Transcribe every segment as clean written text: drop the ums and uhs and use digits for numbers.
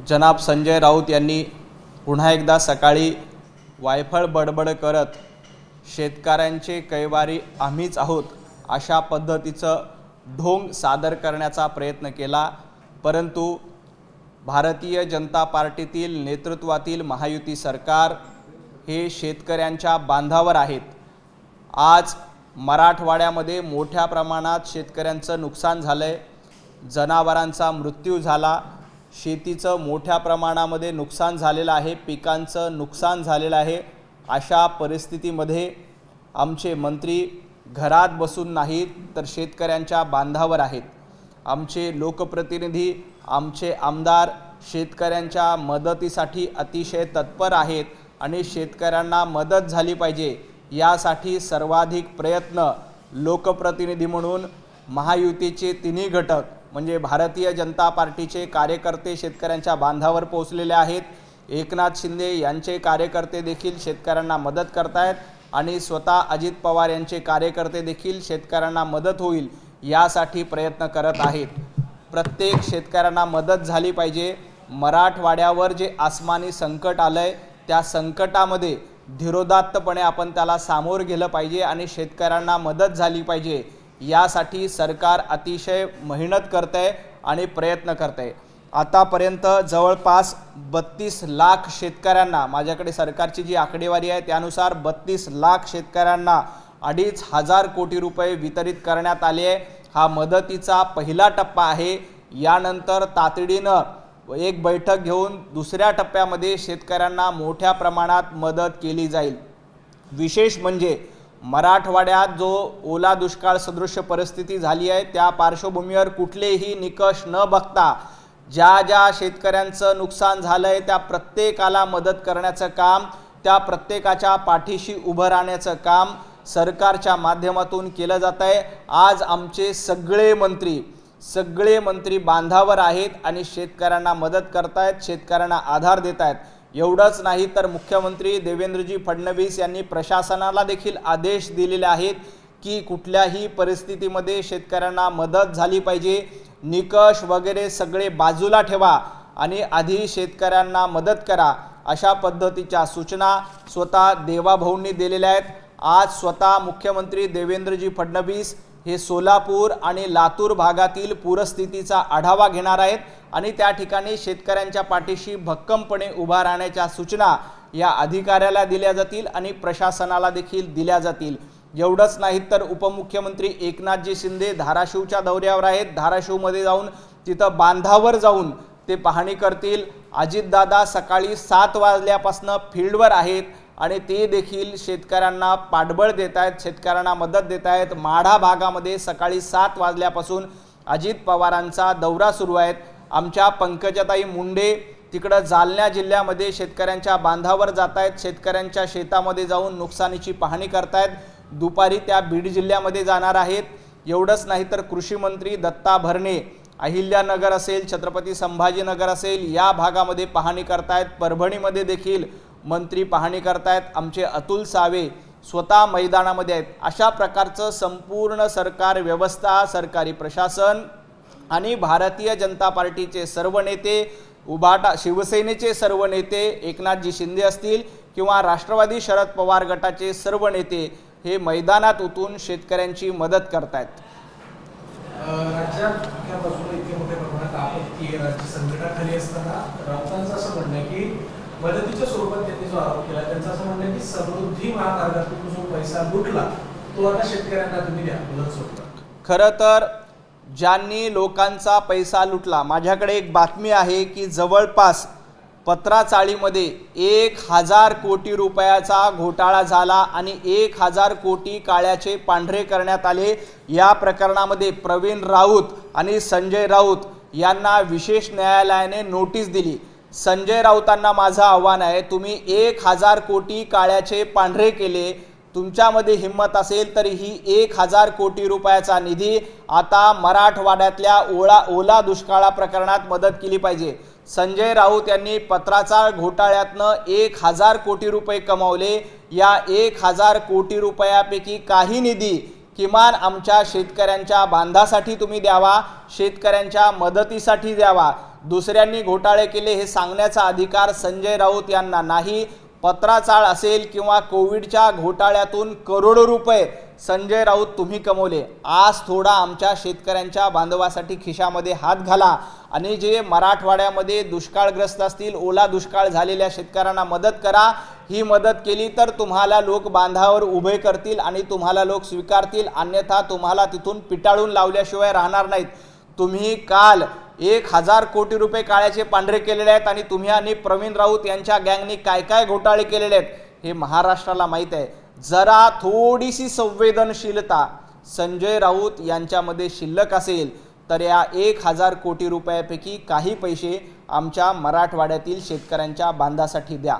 जनाब संजय राऊत यांनी पुन्हा एकदा सकाळी वायफळ बडबड करत शेतकऱ्यांचे कैवारी आम्हीच आहोत अशा पद्धतीचं ढोंग सादर करण्याचा प्रयत्न केला। परंतु भारतीय जनता पार्टीतील नेतृत्वातील महायुती सरकार हे शेतकऱ्यांच्या बांधावर आहेत। आज मराठवाड्यामध्ये मोठ्या प्रमाणात शेतकऱ्यांचं नुकसान झालंय, जनावरांचा मृत्यू झाला, शेतीचं मोठ्या प्रमाणामध्ये नुकसान झालेलं आहे, पिकांचं नुकसान झालेलं आहे। अशा परिस्थितीमध्ये आमचे मंत्री घरात बसून नाहीत तर शेतकऱ्यांच्या बांधावर आहेत। आमचे लोकप्रतिनिधी, आमचे आमदार शेतकऱ्यांच्या मदतीसाठी अतिशय तत्पर आहेत आणि शेतकऱ्यांना मदत झाली पाहिजे यासाठी सर्वाधिक प्रयत्न लोकप्रतिनिधी म्हणून महायुतीचे तिन्ही घटक म्हणजे भारतीय जनता पार्टीचे कार्यकर्ते शेतकऱ्यांच्या बांधावर पोहोचलेले आहेत। एकनाथ शिंदे यांचे कार्यकर्ते देखील शेतकऱ्यांना मदत करतायत आणि स्वतः अजित पवार यांचे कार्यकर्ते देखील शेतकऱ्यांना मदत होईल यासाठी प्रयत्न करत आहेत। प्रत्येक शेतकऱ्यांना मदत झाली पाहिजे। मराठवाड्यावर जे आसमानी संकट आलंय त्या संकटामध्ये धीरोदात्तपणे आपण त्याला सामोरं गेलं पाहिजे आणि शेतकऱ्यांना मदत झाली पाहिजे यासाठी सरकार अतिशय मेहनत करतंय आणि प्रयत्न करतंय। आतापर्यंत जवळपास 32 लाख शेतकऱ्यांना, माझ्याकडे सरकारची जी आकडेवारी आहे त्यानुसार 32 लाख शेतकऱ्यांना 2,500 कोटी रुपये वितरित करण्यात आले आहे। हा मदतीचा पहिला टप्पा आहे। यानंतर तातडीनं एक बैठक घेऊन दुसऱ्या टप्प्यामध्ये शेतकऱ्यांना मोठ्या प्रमाणात मदत केली जाईल। विशेष म्हणजे मराठवाड्यात जो ओला दुष्काळ सदृश्य परिस्थिती झाली आहे त्या पार्श्वभूमीवर कुठलेही निकष न बघता ज्या ज्या शेतकऱ्यांचं नुकसान झालंय त्या प्रत्येकाला मदत करण्याचं काम, त्या प्रत्येकाच्या पाठीशी उभं राहण्याचं काम सरकारच्या माध्यमातून केलं जात आहे। आज आमचे सगळे मंत्री बांधावर आहेत आणि शेतकऱ्यांना मदत करतायत, शेतकऱ्यांना आधार देत आहेत। एवढंच नाही तर मुख्यमंत्री देवेंद्रजी फडणवीस यांनी प्रशासनाला देखील आदेश दिलेले आहेत की कुठल्याही परिस्थितीमध्ये शेतकऱ्यांना मदत झाली पाहिजे। निकष वगैरे सगळे बाजूला ठेवा आणि आधी शेतकऱ्यांना मदत करा अशा पद्धतीच्या सूचना स्वतः देवाभाऊंनी दिलेल्या आहेत। आज स्वतः मुख्यमंत्री देवेंद्रजी फडणवीस हे सोलापूर आणि लातूर भागातील पूरस्थितीचा आढावा घेणार आहेत आणि त्या ठिकाणी शेतकऱ्यांच्या पाठीशी भक्कमपणे उभा राहण्याच्या सूचना या अधिकाऱ्याला दिल्या जातील आणि प्रशासनाला देखील दिल्या जातील। एवढंच नाही तर उपमुख्यमंत्री एकनाथजी शिंदे धाराशिवच्या दौऱ्यावर आहेत। धाराशिवमध्ये जाऊन तिथं बांधावर जाऊन ते पाहणी करतील। अजितदादा सकाळी 7 वाजल्यापासून फील्डवर आहेत आणि ते देखील शेतकऱ्यांना पाठबळ देत आहेत, शेतकऱ्यांना मदत देत आहेत। माढा भागामध्ये सकाळी 7 वाजल्यापासून अजित पवारांचा दौरा सुरू आहे। आमच्या पंकजाताई मुंडे तिकडं जालना जिल्ह्यामध्ये शेतकऱ्यांच्या बांधावर जात आहेत, शेतकऱ्यांच्या शेतामध्ये जाऊन नुकसानीची पाहणी करतायत। दुपारी त्या बीड जिल्ह्यामध्ये जाणार आहेत। एवढंच नाही तर कृषी मंत्री दत्ता भरणे अहिल्यानगर असेल, छत्रपती संभाजीनगर असेल या भागामध्ये पाहणी करतायत। परभणीमध्ये देखील मंत्री पाहणी करतायत। आमचे अतुल सावे स्वतः मैदानामध्ये आहेत। अशा प्रकारचं संपूर्ण सरकार व्यवस्था, सरकारी प्रशासन आणि भारतीय जनता पार्टीचे सर्व नेते, उभाटा शिवसेनेचे सर्व नेते, एकनाथजी शिंदे असतील किंवा राष्ट्रवादी शरद पवार गटाचे सर्व नेते हे मैदानात उतरून शेतकऱ्यांची मदत करतायत। राज्यात इतक्या मोठ्या प्रमाणात आपत्ती राज्य संकटाखाली असताना राऊतांचं असं म्हणणं आहे की मदतीच्या स्वरूपात त्यांनी जो आरोप केला त्यांचं असं म्हणणं आहे की समृद्धी महामार्गातून जो पैसा लुटला तो आता शेतकऱ्यांना तुम्ही द्या मदत स्वरूपात। खरं तर ज्यांनी लोकांचा पैसा लुटला, माझ्याकडे एक बातमी आहे की जवळपास पत्राचाळीमध्ये 1,000 कोटी रुपयाचा घोटाळा झाला आणि 1,000 कोटी काळ्याचे पांढरे करण्यात आले। या प्रकरणामध्ये प्रवीण राऊत आणि संजय राऊत यांना विशेष न्यायालयाने नोटीस दिली। संजय राऊतांना माझं आव्हान आहे, तुम्ही 1,000 कोटी काळ्याचे पांढरे केले, तुमच्यामध्ये हिम्मत असेल तर ही 1,000 कोटी रुपयाचा निधी आता मराठवाड्यातल्या ओला दुष्काळा प्रकरणात मदत केली पाहिजे। संजय राऊत यांनी पत्राचाळ घोटाळ्यातनं 1,000 कोटी रुपये कमावले। या 1,000 कोटी रुपयापैकी काही निधी किमान आमच्या शेतकऱ्यांच्या बांधासाठी तुम्ही द्यावा, शेतकऱ्यांच्या मदतीसाठी द्यावा। दुसऱ्यांनी घोटाळे केले हे सांगण्याचा अधिकार संजय राऊत यांना नाही। पत्राचाळ असेल किंवा कोविडच्या घोटाळ्यातून करोडो रुपये संजय राऊत तुम्ही कमवले। आज थोडा आमच्या शेतकऱ्यांच्या बांधवासाठी खिशामध्ये हात घाला आणि जे मराठवाड्यामध्ये दुष्काळग्रस्त असतील, ओला दुष्काळ झालेल्या शेतकऱ्यांना मदत करा। ही मदत केली तर तुम्हाला लोक बांधावर उभे करतील आणि तुम्हाला लोक स्वीकारतील, अन्यथा तुम्हाला तिथून पिटाळून लावल्याशिवाय राहणार नाहीत। तुम्ही काल 1000 कोटी रुपये काळ्याचे पांढरे केलेले आहेत आणि तुम्ही आणि प्रवीण राऊत यांच्या गँगनी काय काय घोटाळे केलेले आहेत हे महाराष्ट्राला माहीत आहे। जरा थोडीशी संवेदनशीलता संजय राऊत यांच्यामध्ये शिल्लक असेल तर या 1000 कोटी रुपयापैकी काही पैसे आमच्या मराठवाड्यातील शेतकऱ्यांच्या बांधासाठी द्या।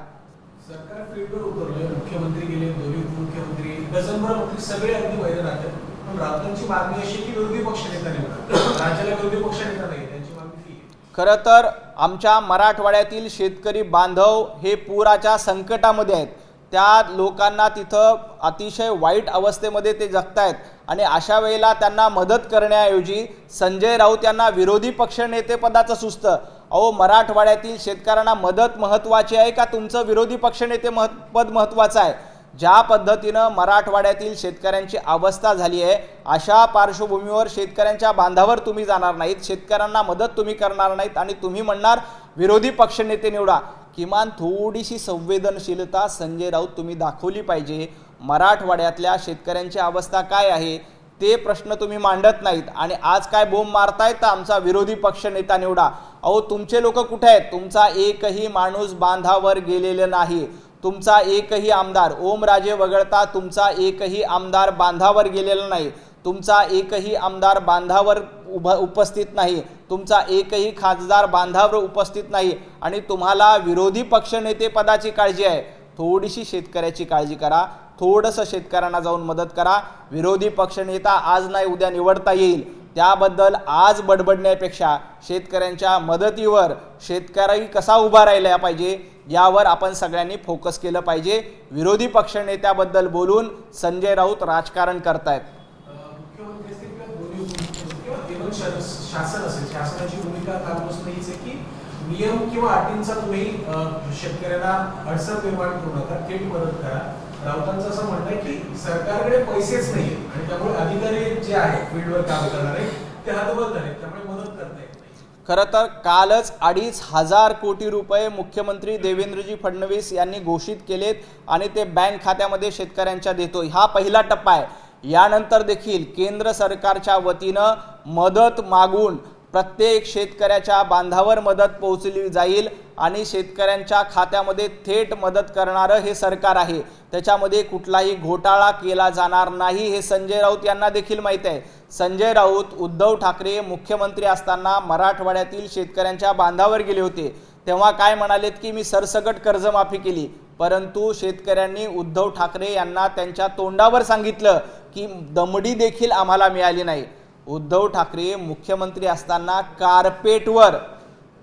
सरकार फील्डवर उतरले, मुख्यमंत्री गेले, दोन्ही उपमुख्यमंत्री, डझनभर मंत्री सगळे अगदी मैदानात आहेत। पण राऊतांची मागणी अशी की विरोधी पक्षनेता निवडा, राज्याला विरोधी पक्षनेता नाही, त्यांची मागणी ती। खरं तर आमच्या मराठवाड्यातील शेतकरी बांधव हे पुराच्या संकटामध्ये आहेत। त्या लोकांना तिथं अतिशय वाईट अवस्थेमध्ये ते जगतायत आणि अशा वेळेला त्यांना मदत करण्याऐवजी संजय राऊत यांना विरोधी पक्षनेतेपदाचं सुचतं। अहो, मराठवाड्यातील शेतकऱ्यांना मदत महत्त्वाची आहे का तुमचं विरोधी पक्षनेते पद महत्त्वाचं आहे? ज्या पद्धतीनं मराठवाड्यातील शेतकऱ्यांची अवस्था झाली आहे अशा पार्श्वभूमीवर शेतकऱ्यांच्या बांधावर तुम्ही जाणार नाहीत, शेतकऱ्यांना मदत तुम्ही करणार नाहीत आणि तुम्ही म्हणणार विरोधी पक्षनेते निवडा। किमान थोडीशी संवेदनशीलता संजय राऊत तुम्ही दाखवली पाहिजे। मराठवाड्यातल्या शेतकऱ्यांची अवस्था काय आहे ते प्रश्न तुम्ही मांडत नाहीत आणि आज काय बोंब मारतायत तर आमचा विरोधी पक्षनेता निवडा। अहो, तुमचे लोक कुठे आहेत? तुमचा एकही माणूस बांधावर गेलेला नाही। तुमचा एकही आमदार ओमराजे वगळता तुमचा एकही आमदार बांधावर गेलेला नाही। तुमचा एकही आमदार बांधावर उपस्थित नाही। तुमचा एकही खासदार बांधावर उपस्थित नाही आणि तुम्हाला विरोधी पक्षनेते पदाची काळजी आहे। थोडीशी शेतकऱ्याची काळजी करा, थोडंसं शेतकऱ्यांना जाऊन मदत करा। विरोधी पक्षनेता आज नाही उद्या निवडता येईल, त्याबद्दल आज बडबडण्यापेक्षा शेतकऱ्यांच्या मदतीवर शेतकरी कसा उभा राहिला पाहिजे यावर आपण सगळ्यांनी फोकस केलं पाहिजे। विरोधी पक्षनेत्याबद्दल बोलून संजय राऊत राजकारण करतायत। मुख्यमंत्री असतील किंवा दोन्ही उपमुख्यमंत्री किंवा शासन असेल, शासनाची भूमिका कालपासून हीच आहे की नियम किंवा अटींचा तुम्ही शेतकऱ्यांना अडचण निर्माण करू नका, थेट मदत करा। राऊतांचं असं म्हणणं आहे की सरकारकडे पैसेच नाही आणि त्यामुळे अधिकारी जे आहेत फील्डवर काम करणारे ते हतबल आहेत, त्यामुळे मदत करता येत नाही। खरं तर कालच 2500 कोटी रुपये मुख्यमंत्री देवेंद्रजी फडणवीस यांनी घोषित केलेत आणि ते बँक खात्यामध्ये शेतकऱ्यांच्या देतो। हा पहिला टप्पा आहे। यानंतर देखील केंद्र सरकारच्या वतीनं मदत मागून प्रत्येक शेतकऱ्याच्या बांधावर मदत पोहोचली जाईल आणि शेतकऱ्यांच्या खात्यामध्ये थेट मदत करणारं हे सरकार आहे। त्याच्यामध्ये कुठलाही घोटाळा केला जाणार नाही हे संजय राऊत यांना देखील माहीत आहे। संजय राऊत उद्धव ठाकरे मुख्यमंत्री असताना मराठवाड्यातील शेतकऱ्यांच्या बांधावर गेले होते, तेव्हा काय म्हणालेत की मी सरसकट कर्जमाफी केली, परंतु शेतकऱ्यांनी उद्धव ठाकरे यांना त्यांच्या तोंडावर सांगितलं की दमडी देखील आम्हाला मिळाली नाही। उद्धव ठाकरे मुख्यमंत्री असताना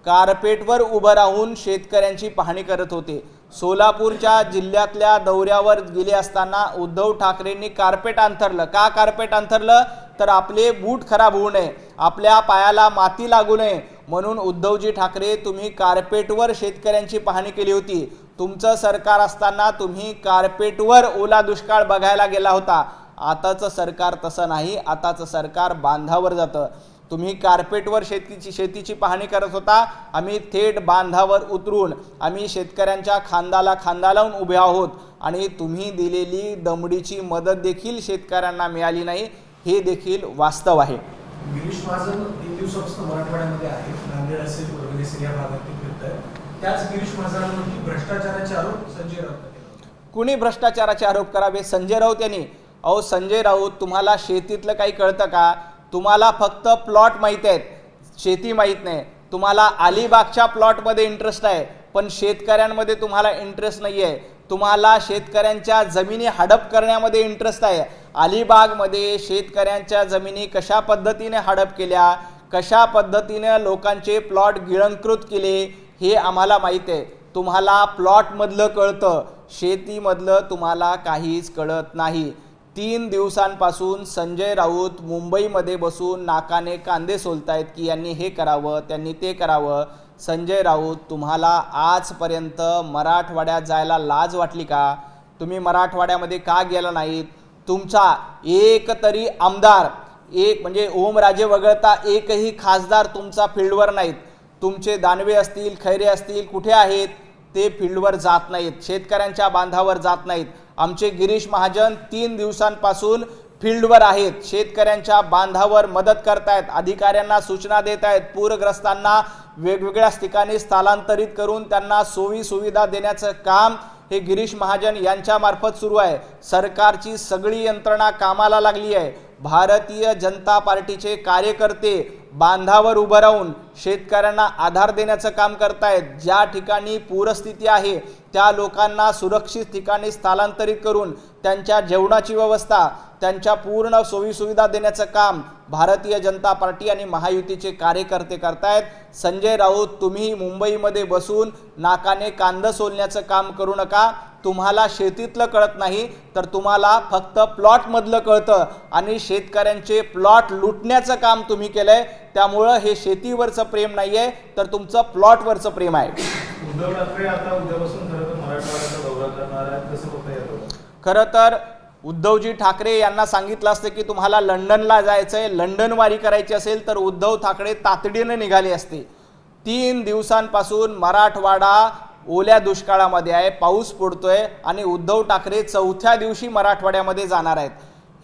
कार्पेटवर उभं राहून शेतकऱ्यांची पाहणी करत होते। सोलापूरच्या जिल्ह्यातल्या दौऱ्यावर गेले असताना उद्धव ठाकरेंनी कार्पेट अंथरलं। का कार्पेट अंथरलं? तर आपले बूट खराब होऊ नये, आपल्या पायाला माती लागू नये म्हणून उद्धवजी ठाकरे तुम्ही कार्पेटवर शेतकऱ्यांची पाहणी केली होती। तुमचं सरकार असताना तुम्ही कार्पेटवर ओला दुष्काळ बघायला गेला होता। आताचं सरकार तसं नाही, आताचं सरकार बांधावर जातं। तुम्ही कार्पेटवर शेतीची पाहणी करत होता, आम्ही थेट बांधावर उतरून आम्ही शेतकऱ्यांच्या खांद्याला खांदा लावून उभे आहोत आणि तुम्ही दिलेली दमडीची मदत देखील शेतकऱ्यांना मिळाली नाही, हे देखील वास्तव आहे। गिरीश महाजन 3 दिवसापासून मराठवाड्यामध्ये आहे, नांदेड असेल, परभणी असेल या भागात फिरताय। त्याच गिरीश महाजनांवरती भ्रष्टाचाराचे आरोप संजय राऊत केले। कुणी भ्रष्टाचाराचे आरोप करावे? संजय राऊत यांनी। अहो संजय राऊत, तुम्हाला शेतीतलं काही कळतं का? तुम्हाला फक्त प्लॉट माहीत आहेत, शेती माहीत नाही। तुम्हाला अलिबागच्या प्लॉटमध्ये इंटरेस्ट आहे पण शेतकऱ्यांमध्ये तुम्हाला इंटरेस्ट नाही आहे। तुम्हाला शेतकऱ्यांच्या जमिनी हडप करण्यामध्ये इंटरेस्ट आहे। अलिबागमध्ये शेतकऱ्यांच्या जमिनी कशा पद्धतीने हडप केल्या, कशा पद्धतीने लोकांचे प्लॉट गिळंकृत केले हे आम्हाला माहीत आहे। तुम्हाला प्लॉटमधलं कळतं, शेतीमधलं तुम्हाला काहीच कळत नाही। 3 दिवसांपासून संजय राऊत मुंबईमध्ये बसून नाकाने कांदे सोलतायत की यांनी हे करावं, त्यांनी ते करावं. संजय राऊत, तुम्हाला आजपर्यंत मराठवाड्यात जायला लाज वाटली का? तुम्ही मराठवाड्यामध्ये का गेला नाहीत? तुमचा एक तरी आमदार, एक म्हणजे ओमराजे वगळता एकही खासदार तुमचा फील्डवर नाहीत. तुमचे दानवे असतील, खैरे असतील, कुठे आहेत? ते फील्डवर जात नाहीत, शेतकऱ्यांच्या बांधावर जात नाहीत. आमचे गिरीश महाजन 3 दिवसांपासून फील्डवर आहेत, शेतकऱ्यांच्या बांधावर मदत करतायत, अधिकाऱ्यांना सूचना देत आहेत, पूरग्रस्तांना वेगवेगळ्या ठिकाणी स्थलांतरित करून त्यांना सोयी सुविधा देण्याचं काम हे गिरीश महाजन यांच्या मार्फत सुरू आहे. सरकारची सगळी यंत्रणा कामाला लागली आहे. भारतीय जनता पार्टीचे कार्यकर्ते बांधावर उभं राहून शेतकऱ्यांना आधार देण्याचं काम करतायत. ज्या ठिकाणी पूरस्थिती आहे त्या लोकांना सुरक्षित ठिकाणी स्थलांतरित करून त्यांच्या जेवणाची व्यवस्था, त्यांच्या पूर्ण सोयीसुविधा देण्याचं काम भारतीय जनता पार्टी आणि महायुतीचे कार्यकर्ते करतायत. संजय राऊत, तुम्ही मुंबईमध्ये बसून नाकाने कांदा सोलण्याचं काम करू नका. तुम्हाला शेतीतलं कळत नाही, तर तुम्हाला फक्त प्लॉटमधलं कळतं आणि शेतकऱ्यांचे प्लॉट लुटण्याचं काम तुम्ही केलंय. त्यामुळं हे शेतीवरचं प्रेम नाहीये, तर तुमचं प्लॉटवरचं प्रेम आहे. उद्धव ठाकरे आता उद्यापासून खरं तर मराठवाड्याचा दौरा करणार आहेत, कसं बघता येतं? खरं तर उद्धवजी ठाकरे यांना सांगितलं असतं की तुम्हाला लंडनला जायचंय, लंडन वारी करायची असेल तर उद्धव ठाकरे तातडीने निघाले असते. 3 दिवसांपासून मराठवाडा ओल्या दुष्काळामध्ये आहे, पाऊस पडतोय आणि उद्धव ठाकरे 4थ्या दिवशी मराठवाड्यामध्ये जाणार आहेत.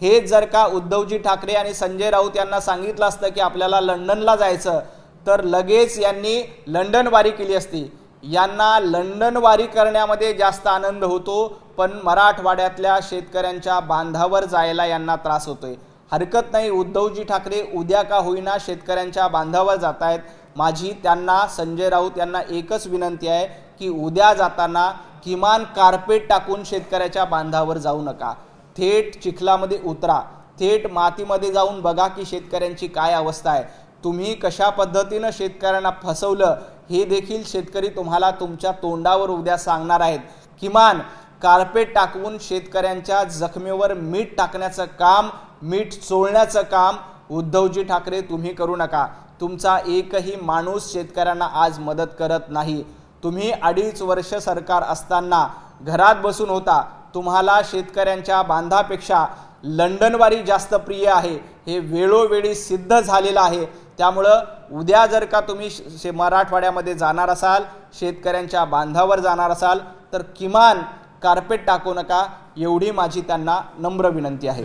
हे जर का उद्धवजी ठाकरे आणि संजय राऊत यांना सांगितलं असतं की आपल्याला लंडनला जायचं, तर लगेच यांनी लंडन वारी केली असती. यांना लंडन वारी करण्यामध्ये जास्त आनंद होतो, पण मराठवाड्यातल्या शेतकऱ्यांच्या बांधावर जायला यांना त्रास होतोय. हरकत नाही, उद्धवजी ठाकरे उद्या का होईना शेतकऱ्यांच्या बांधावर जात आहेत. माझी त्यांना, संजय राऊत यांना एकच विनंती आहे की उद्या जाताना किमान कार्पेट टाकून शेतकऱ्याच्या बांधावर जाऊ नका. थेट चिखलामध्ये उतरा, थेट मातीमध्ये जाऊन बघा की शेतकऱ्यांची काय अवस्था आहे. तुम्ही कशा पद्धतीनं शेतकऱ्यांना फसवलं हे देखील शेतकरी तुम्हाला तुमच्या तोंडावर उद्या सांगणार आहेत. किमान कार्पेट टाकून शेतकऱ्यांच्या जखमेवर मीठ टाकण्याचं काम, मीठ चोळण्याचं काम उद्धवजी ठाकरे तुम्ही करू नका. तुमचा एकही माणूस शेतकऱ्यांना आज मदत करत नाही. तुम्ही 2.5 वर्ष सरकार असताना घरात बसून होता. तुम्हाला शेतकऱ्यांच्या बांधापेक्षा लंडनवारी जास्त प्रिय आहे, हे वेळोवेळी सिद्ध झालेलं आहे. त्यामुळं उद्या जर का तुम्ही मराठवाड्यामध्ये जाणार असाल, शेतकऱ्यांच्या बांधावर जाणार असाल, तर किमान कार्पेट टाकू नका, एवढी माझी त्यांना नम्र विनंती आहे.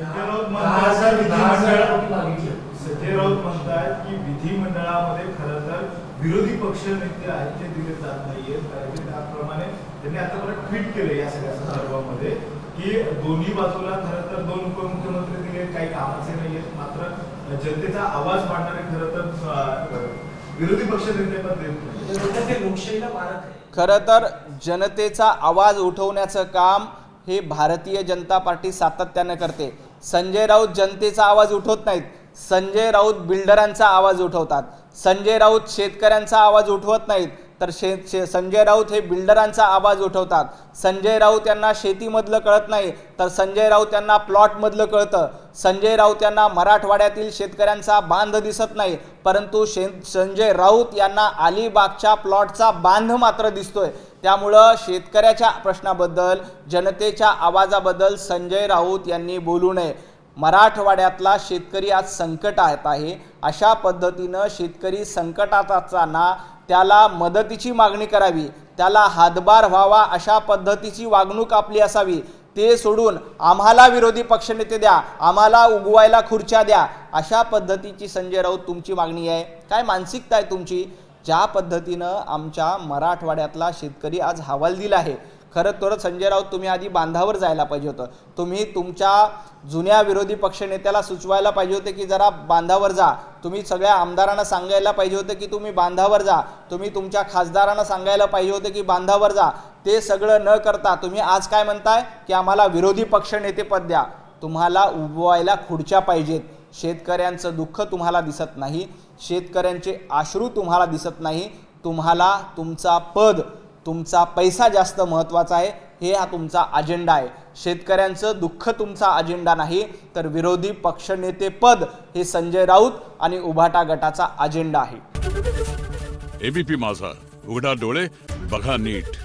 संजय राऊत म्हणतात की विधिमंडळामध्ये खरं तर विरोधी पक्ष नेते आहेत ते दिले जात नाहीयेत. त्याप्रमाणे त्यांनी आतापर्यंत ट्विट केले या सगळ्या संदर्भामध्ये की दोन्ही बाजूला खरं तर 2 उपमुख्यमंत्री दिले, काही कामाचे नाहीयेत, मात्र जनतेचा आवाज मांडणारे खरं तर विरोधी पक्ष नेते पण देत लोकशाहीला मारत आहे. खरं तर जनतेचा आवाज उठवण्याचं काम हे भारतीय जनता पार्टी सातत्याने करते. संजय राऊत जनतेचा आवाज उठवत नाहीत, संजय राऊत बिल्डरांचा आवाज उठवतात. संजय राऊत शेतकऱ्यांचा आवाज उठवत नाहीत, तर संजय राऊत हे बिल्डरांचा आवाज उठवतात. संजय राऊत यांना शेतीमधलं कळत नाही, तर संजय राऊत यांना प्लॉटमधलं कळतं. संजय राऊत यांना मराठवाड्यातील शेतकऱ्यांचा बांध दिसत नाही, परंतु संजय राऊत यांना अलिबागच्या प्लॉटचा बांध मात्र दिसतोय. त्यामुळं शेतकऱ्याच्या प्रश्नाबद्दल, जनतेच्या आवाजाबद्दल संजय राऊत यांनी बोलू नये. मराठवाड्यातला शेतकरी आज संकटात आहे. अशा पद्धतीनं शेतकरी संकटात असताना त्याला मदतीची मागणी करावी, त्याला हातभार व्हावा, अशा पद्धतीची वागणूक आपली असावी. ते सोडून आम्हाला विरोधी पक्षनेते द्या, आम्हाला उगवायला खुर्च्या द्या, अशा पद्धतीची संजय राऊत तुमची मागणी आहे. काय मानसिकता आहे तुमची? ज्या पद्धतीनं आमच्या मराठवाड्यातला शेतकरी आज हवालदिल आहे, खरं तर संजय राऊत तुम्ही आधी बांधावर जायला पाहिजे होतं. तुम्ही तुमच्या जुन्या विरोधी पक्षनेत्याला सुचवायला पाहिजे होते की जरा बांधावर जा. तुम्ही सगळ्या आमदारांना सांगायला पाहिजे होतं की तुम्ही बांधावर जा. तुम्ही तुमच्या खासदारांना सांगायला पाहिजे होतं की बांधावर जा. ते सगळं न करता तुम्ही आज काय म्हणताय की आम्हाला विरोधी पक्षनेतेपद द्या. तुम्हाला उभवायला खुर्च्या पाहिजेत. शेतकऱ्यांचं दुःख तुम्हाला दिसत नाही, शेतकऱ्यांचे अश्रू तुम्हाला दिसत नाही. तुम्हाला तुमचा पद, तुमचा पैसा जास्त महत्त्वाचा आहे. हे हा तुमचा अजेंडा आहे. शेतकऱ्यांचं दुःख तुमचा अजेंडा नाही, तर विरोधी पक्षनेते पद हे संजय राऊत आणि उभाटा गटाचा अजेंडा आहे. एबीपी माझा, उघडा डोळे बघा नीट.